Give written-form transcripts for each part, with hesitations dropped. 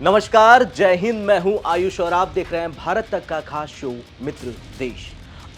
नमस्कार, जय हिंद। मैं हूं आयुष और आप देख रहे हैं भारत तक का खास शो मित्र देश।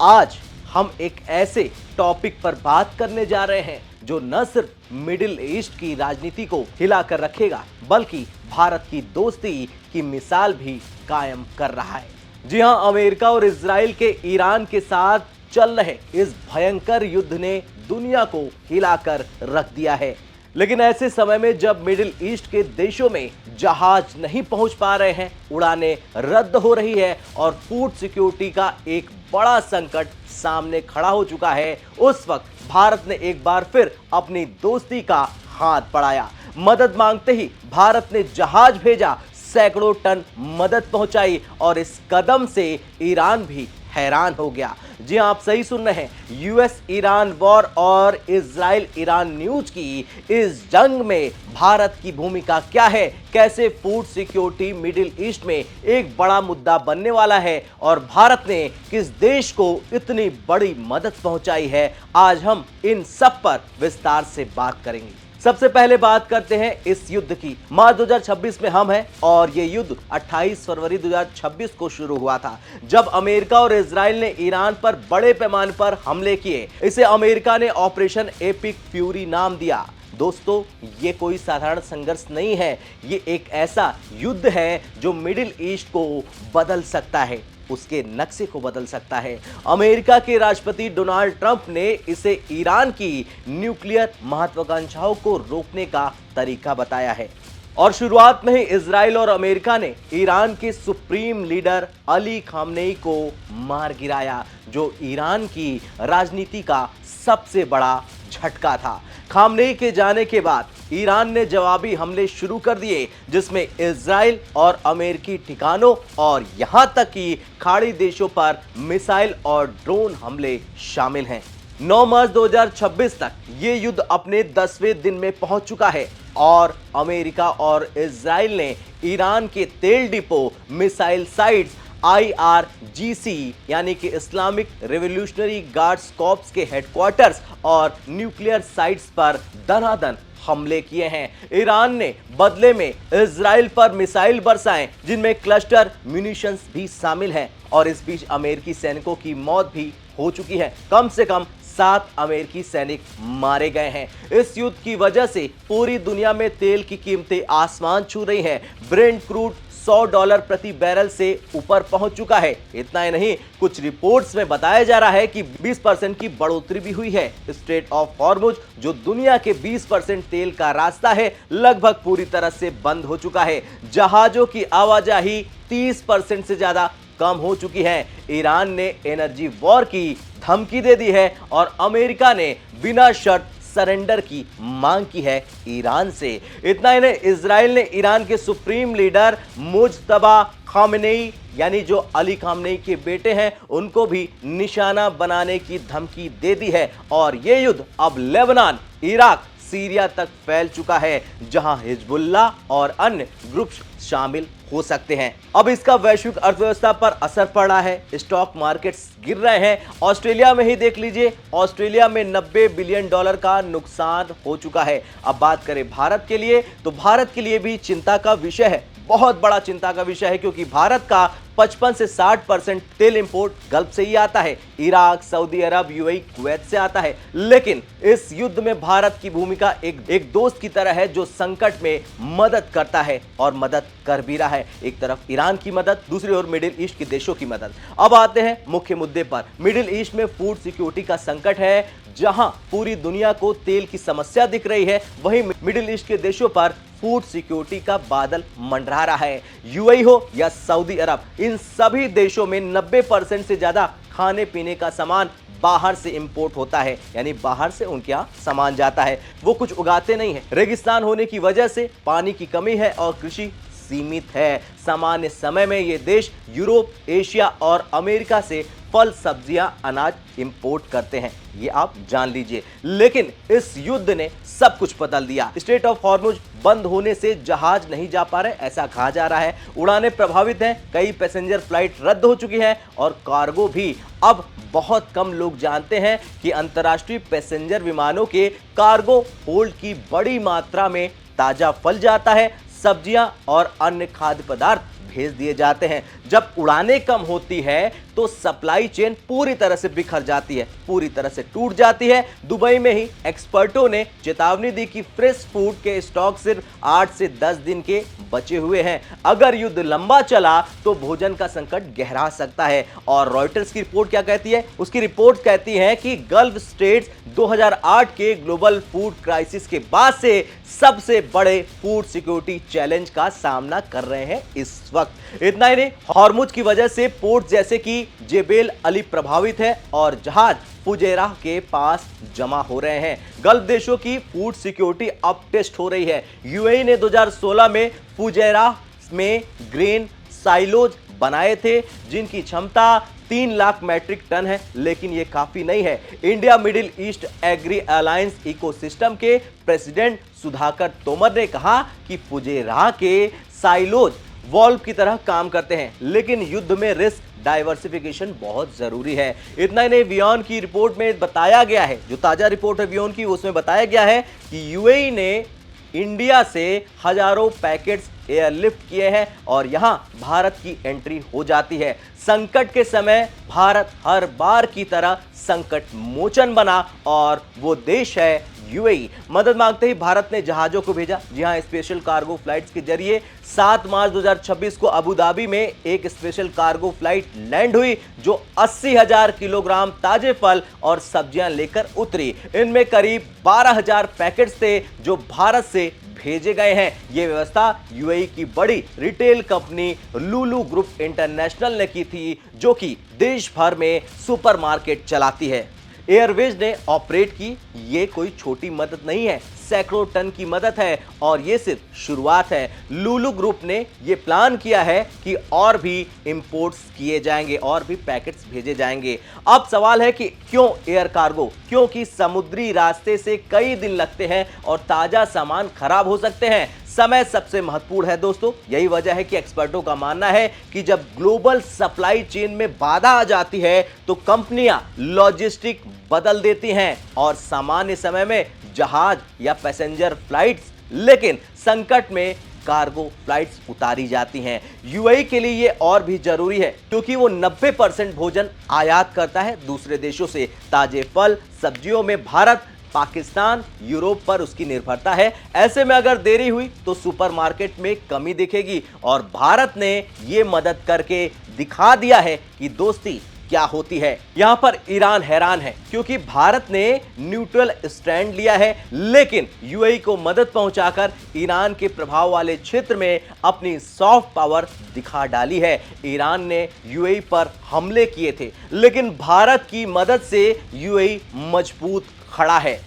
आज हम एक ऐसे टॉपिक पर बात करने जा रहे हैं जो न सिर्फ मिडिल ईस्ट की राजनीति को हिलाकर रखेगा बल्कि भारत की दोस्ती की मिसाल भी कायम कर रहा है। जी हां, अमेरिका और इजराइल के ईरान के साथ चल रहे इस भयंकर युद्ध ने दुनिया को हिलाकर रख दिया है। लेकिन ऐसे समय में जब मिडिल ईस्ट के देशों में जहाज नहीं पहुंच पा रहे हैं, उड़ानें रद्द हो रही है और फूड सिक्योरिटी का एक बड़ा संकट सामने खड़ा हो चुका है, उस वक्त भारत ने एक बार फिर अपनी दोस्ती का हाथ बढ़ाया। मदद मांगते ही भारत ने जहाज भेजा, सैकड़ों टन मदद पहुंचाई और इस कदम से ईरान भी हैरान हो गया। जी हां, आप सही सुन रहे हैं। यूएस ईरान वॉर और इजराइल ईरान न्यूज की इस जंग में भारत की भूमिका क्या है, कैसे फूड सिक्योरिटी मिडिल ईस्ट में एक बड़ा मुद्दा बनने वाला है और भारत ने किस देश को इतनी बड़ी मदद पहुंचाई है, आज हम इन सब पर विस्तार से बात करेंगे। सबसे पहले बात करते हैं इस युद्ध की। मार्च 2026 में हम हैं और ये युद्ध 28 फरवरी 2026 को शुरू हुआ था, जब अमेरिका और इजराइल ने ईरान पर बड़े पैमाने पर हमले किए। इसे अमेरिका ने ऑपरेशन एपिक फ्यूरी नाम दिया। दोस्तों, ये कोई साधारण संघर्ष नहीं है, ये एक ऐसा युद्ध है जो मिडिल ईस्ट को बदल सकता है, उसके नक्शे को बदल सकता है। अमेरिका के राष्ट्रपति डोनाल्ड ट्रंप ने इसे ईरान की न्यूक्लियर महत्वाकांक्षाओं को रोकने का तरीका बताया है। और शुरुआत में ही इजराइल और अमेरिका ने ईरान के सुप्रीम लीडर अली खामनेई को मार गिराया, जो ईरान की राजनीति का सबसे बड़ा झटका था। खामनेई के जाने के बाद ईरान ने जवाबी हमले शुरू कर दिए, जिसमें इजराइल और अमेरिकी ठिकानों और यहां तक कि खाड़ी देशों पर मिसाइल और ड्रोन हमले शामिल हैं। 9 मार्च 2026 तक ये युद्ध अपने 10वें दिन में पहुंच चुका है और अमेरिका और इजराइल ने ईरान के तेल डिपो, मिसाइल साइट्स, IRGC यानी कि इस्लामिक रिवॉल्यूशनरी गार्ड्स कॉर्प्स के हेडक्वार्टर्स और न्यूक्लियर साइट्स पर दनादन हमले किए हैं। ईरान ने बदले में इजराइल पर मिसाइल बरसाए, जिनमें क्लस्टर म्यूनिशंस भी शामिल हैं और इस बीच अमेरिकी सैनिकों की मौत भी हो चुकी है। कम से कम 7 अमेरिकी सैनिक मारे गए हैं। इस युद्ध की वजह से पूरी दुनिया में तेल की कीमतें आसमान छू रही हैं। ब्रेंट क्रूड $100 प्रति बैरल से ऊपर पहुंच चुका है। इतना ही नहीं, कुछ रिपोर्ट्स में बताया जा रहा है कि 20% की बढ़ोतरी भी हुई है। स्ट्रेट ऑफ हॉर्मुज, जो दुनिया के 20% तेल का रास्ता है, लगभग पूरी तरह से बंद हो चुका है। जहाजों की आवाजाही 30% से ज्यादा कम हो चुकी है। ईरान ने एनर्जी वॉर की धमकी दे दी है और अमेरिका ने बिना शर्त सरेंडर की मांग की है ईरान से। इतना ही नहीं, इजराइल ने ईरान के सुप्रीम लीडर मुज्तबा खामेनेई यानी जो अली खामेनेई के बेटे हैं, उनको भी निशाना बनाने की धमकी दे दी है और ये युद्ध अब लेबनान, इराक, सीरिया तक फैल चुका है, जहां हिजबुल्लाह और अन्य ग्रुप शामिल हो सकते हैं। अब इसका वैश्विक अर्थव्यवस्था पर असर पड़ रहा है। स्टॉक मार्केट्स गिर रहे हैं। ऑस्ट्रेलिया में ही देख लीजिए, ऑस्ट्रेलिया में $90 बिलियन का नुकसान हो चुका है। अब बात करें भारत के लिए, तो भारत के लिए भी चिंता का विषय है, बहुत बड़ा चिंता का विषय है, क्योंकि भारत का 55 से 60% तेल इंपोर्ट गल्फ से ही आता है। इराक, सऊदी अरब, यूएई, कुवैत से आता है। लेकिन इस युद्ध में भारत की भूमिका एक दोस्त की तरह है, जो संकट में मदद करता है और मदद कर भी रहा है। एक तरफ ईरान की मदद, दूसरी ओर मिडिल ईस्ट के देशों की मदद। अब आते हैं मुख्य मुद्दे पर। मिडिल ईस्ट में फूड सिक्योरिटी का संकट है। जहां पूरी दुनिया को तेल की समस्या दिख रही है, वहीं मिडिल ईस्ट के देशों पर फूड सिक्योरिटी का बादल मंडरा रहा है। यूएई हो या सऊदी अरब, इन सभी देशों में 90% से ज्यादा खाने पीने का सामान बाहर से इंपोर्ट होता है, यानी बाहर से उनके यहाँ सामान जाता है। वो कुछ उगाते नहीं है। रेगिस्तान होने की वजह से पानी की कमी है और कृषि सीमित है। सामान्य समय में ये देश यूरोप, एशिया और अमेरिका से फल, सब्जियां, अनाज इंपोर्ट करते हैं, ये आप जान लीजिए। लेकिन इस युद्ध ने सब कुछ बदल दिया। स्ट्रेट ऑफ हॉर्मुज बंद होने से जहाज नहीं जा पा रहे, ऐसा कहा जा रहा है। उड़ानें प्रभावित हैं, कई पैसेंजर फ्लाइट रद्द हो चुकी है और कार्गो भी। अब बहुत कम लोग जानते हैं कि अंतर्राष्ट्रीय पैसेंजर विमानों के कार्गो होल्ड की बड़ी मात्रा में ताजा फल जाता है, सब्जियां और अन्य खाद्य पदार्थ भेज दिए जाते हैं। जब उड़ानें कम होती है तो सप्लाई चेन पूरी तरह से बिखर जाती है, पूरी तरह से टूट जाती है। दुबई में ही एक्सपर्टों ने चेतावनी दी कि फ्रेश फूड के स्टॉक सिर्फ 8 से 10 दिन के बचे हुए हैं। अगर युद्ध लंबा चला तो भोजन का संकट गहरा सकता है। और रॉयटर्स की रिपोर्ट क्या कहती है? उसकी रिपोर्ट कहती है कि गल्फ स्टेट्स 2008 के ग्लोबल फूड क्राइसिस के बाद से सबसे बड़े फूड सिक्योरिटी चैलेंज का सामना कर रहे हैं इस वक्त। इतना ही नहीं, हॉर्मुज की वजह से पोर्ट जैसे कि जेबेल अली प्रभावित है और जहाज फुजेराह के पास जमा हो रहे हैं। गल्फ देशों की फूड सिक्योरिटी अब टेस्ट हो रही है। यूएई ने 2016 में फुजेराह में ग्रेन साइलोज बनाए थे जिनकी क्षमता 3 लाख मैट्रिक टन है, लेकिन यह काफी नहीं है। India Middle East agri alliance ecosystem के प्रेसिडेंट सुधाकर तोमर ने कहा कि फुजेराह के साइलोज वॉल्व की तरह काम करते हैं, लेकिन युद्ध में रिस्क डाइवर्सिफिकेशन बहुत जरूरी है। इतना ही नहीं, वियॉन की रिपोर्ट में बताया गया है, जो ताजा रिपोर्ट है वियॉन की, उसमें बताया गया है कि यूएई ने इंडिया से हजारों पैकेट्स एयरलिफ्ट किए हैं और यहां भारत की एंट्री हो जाती है। संकट के समय भारत हर बार की तरह संकट मोचन बना और वो देश है यूएई। मदद मांगते ही भारत ने जहाजों को भेजा। जी हां, स्पेशल कार्गो फ्लाइट्स के जरिए 7 मार्च 2026 को अबू धाबी में एक स्पेशल कार्गो फ्लाइट लैंड हुई जो 80,000 किलोग्राम ताजे फल और सब्जियां लेकर उतरी। इनमें करीब 12,000 पैकेट्स थे जो भारत से भेजे गए हैं। यह व्यवस्था यूएई की बड़ी रिटेल कंपनी लुलु ग्रुप इंटरनेशनल ने की थी, जो कि देश भर में सुपरमार्केट चलाती है। एयरवेज ने ऑपरेट की। ये कोई छोटी मदद नहीं है, सैकड़ों टन की मदद है और ये सिर्फ शुरुआत है। लुलु ग्रुप ने ये प्लान किया है कि और भी इंपोर्ट्स किए जाएंगे और भी पैकेट्स भेजे जाएंगे। अब सवाल है कि क्यों एयर कार्गो? क्योंकि समुद्री रास्ते से कई दिन लगते हैं और ताजा सामान खराब हो सकते हैं। समय सबसे महत्वपूर्ण है दोस्तों। यही वजह है कि एक्सपर्टों का मानना है कि जब ग्लोबल सप्लाई चेन में बाधा आ जाती है तो कंपनियां लॉजिस्टिक बदल देती हैं और सामान्य समय में जहाज या पैसेंजर फ्लाइट्स, लेकिन संकट में कार्गो फ्लाइट्स उतारी जाती हैं। यूएई के लिए ये और भी जरूरी है क्योंकि वो 90% भोजन आयात करता है दूसरे देशों से। ताजे फल सब्जियों में भारत, पाकिस्तान, यूरोप पर उसकी निर्भरता है। ऐसे में अगर देरी हुई तो सुपरमार्केट में कमी दिखेगी और भारत ने ये मदद करके दिखा दिया है कि दोस्ती क्या होती है। यहां पर ईरान हैरान है क्योंकि भारत ने न्यूट्रल स्टैंड लिया है, लेकिन यूएई को मदद पहुंचाकर ईरान के प्रभाव वाले क्षेत्र में अपनी सॉफ्ट पावर दिखा डाली है। ईरान ने यूएई पर हमले किए थे, लेकिन भारत की मदद से यूएई मजबूत खड़ा है।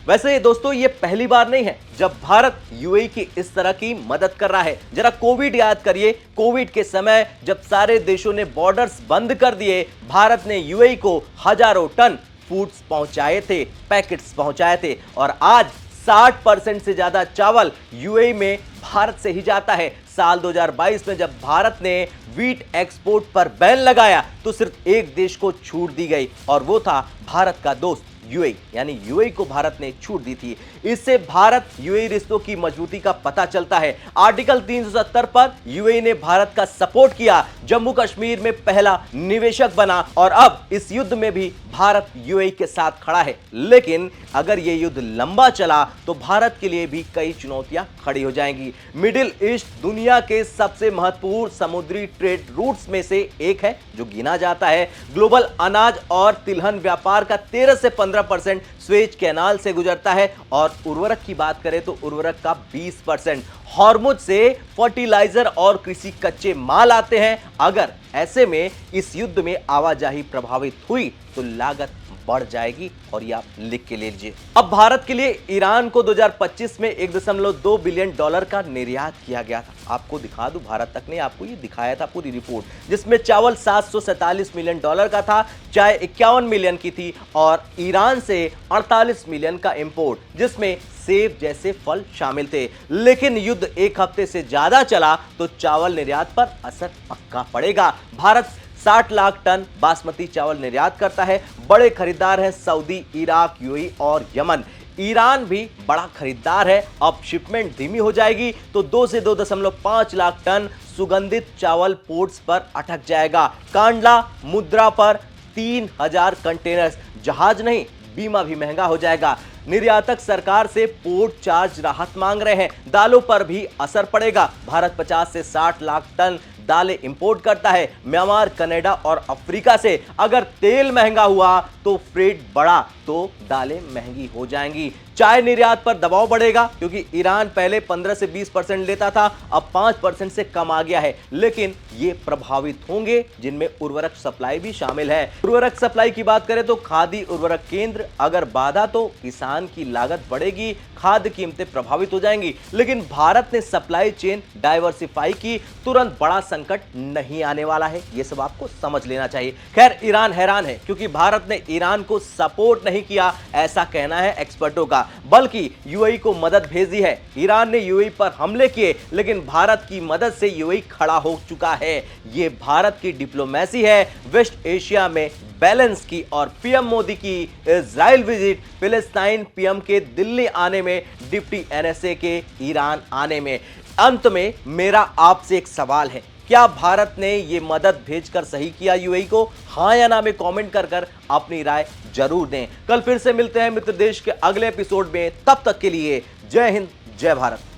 वैसे दोस्तों, ये पहली बार नहीं है जब भारत यूएई की इस तरह की मदद कर रहा है। जरा कोविड याद करिए। कोविड के समय जब सारे देशों ने बॉर्डर्स बंद कर दिए, भारत ने यूएई को हजारों टन फूड्स पहुंचाए थे, पैकेट्स पहुंचाए थे और आज 60% से ज्यादा चावल यूएई में भारत से ही जाता है। साल 2022 में जब भारत ने वीट एक्सपोर्ट पर बैन लगाया तो सिर्फ एक देश को छूट दी गई और वो था भारत का दोस्त यूएई। यानी यूएई को भारत ने छूट दी थी। इससे भारत यूएई रिश्तों की मजबूती का पता चलता है। आर्टिकल 370 पर यूएई ने भारत का सपोर्ट किया, जम्मू कश्मीर में पहला निवेशक बना और अब इस युद्ध में भी भारत यूएई के साथ खड़ा है। लेकिन अगर ये युद्ध लंबा चला तो भारत के लिए भी कई चुनौतियां खड़ी हो जाएंगी। मिडिल ईस्ट दुनिया के सबसे महत्वपूर्ण समुद्री ट्रेड रूट्स में से एक है जो गिना जाता है। ग्लोबल अनाज और तिलहन व्यापार का 13 से 15% स्वेज कैनाल से गुजरता है और उर्वरक की बात करें तो उर्वरक का 20%। हॉर्मुज से फर्टिलाइजर और कृषि कच्चे माल आते हैं। अगर ऐसे में इस युद्ध में आवाजाही प्रभावित हुई तो लागत बढ़ जाएगी और ये आप लिख के ले लीजिए। अब भारत के लिए ईरान को 2025 में $1.2 बिलियन का निर्यात किया गया था। आपको दिखा दूं, भारत तक ने आपको ये दिखाया था पूरी रिपोर्ट, जिसमें चावल $747 मिलियन का था, चाय 51 मिलियन की थी और ईरान से 48 मिलियन का इंपोर्ट, जिसमें सेब जैसे फल शामिल थे। लेकिन युद्ध एक हफ्ते से ज्यादा चला तो चावल निर्यात पर असर पक्का पड़ेगा। भारत 60 लाख टन बासमती चावल निर्यात करता है। बड़े खरीदार हैं सऊदी, इराक, यूएई और यमन। ईरान भी बड़ा खरीदार है। अब शिपमेंट धीमी हो जाएगी तो 2 से 2.5 लाख टन सुगंधित चावल पोर्ट्स पर अटक जाएगा। कांडला मुद्रा पर 3000 कंटेनर्स, जहाज नहीं बीमा भी महंगा हो जाएगा। निर्यातक सरकार से पोर्ट चार्ज राहत मांग रहे हैं। दालों पर भी असर पड़ेगा। भारत 50 से 60 लाख टन दालें इंपोर्ट करता है म्यांमार, कनाडा और अफ्रीका से। अगर तेल महंगा हुआ तो फ्रेट बढ़ा तो दालें महंगी हो जाएंगी। चाय निर्यात पर दबाव बढ़ेगा क्योंकि ईरान पहले 15 से 20% लेता था, अब 5% से कम आ गया है। लेकिन ये प्रभावित होंगे जिनमें उर्वरक सप्लाई भी शामिल है। उर्वरक सप्लाई की बात करें तो खादी उर्वरक केंद्र अगर बाधा तो किसान की लागत बढ़ेगी, खाद्य कीमतें प्रभावित हो जाएंगी। लेकिन भारत ने सप्लाई चेन डाइवर्सिफाई की, तुरंत बड़ा संकट नहीं आने वाला है। यह सब आपको समझ लेना चाहिए। खैर, ईरान हैरान है क्योंकि भारत ने ईरान को सपोर्ट नहीं किया, ऐसा कहना है एक्सपर्टों का, बल्कि यूएई को मदद भेजी है। ईरान ने यूएई पर हमले किए लेकिन भारत की मदद से यूएई खड़ा हो चुका है। यह भारत की डिप्लोमेसी है वेस्ट एशिया में बैलेंस की। और पीएम मोदी की इजराइल विजिट, फिलिस्तीन पीएम के दिल्ली आने में, डिप्टी एनएसए के ईरान आने में। अंत में मेरा आपसे एक सवाल है, क्या भारत ने ये मदद भेजकर सही किया यूएई को? हां या ना में कमेंट कर अपनी राय जरूर दें। कल फिर से मिलते हैं मित्र देश के अगले एपिसोड में। तब तक के लिए जय हिंद, जय भारत।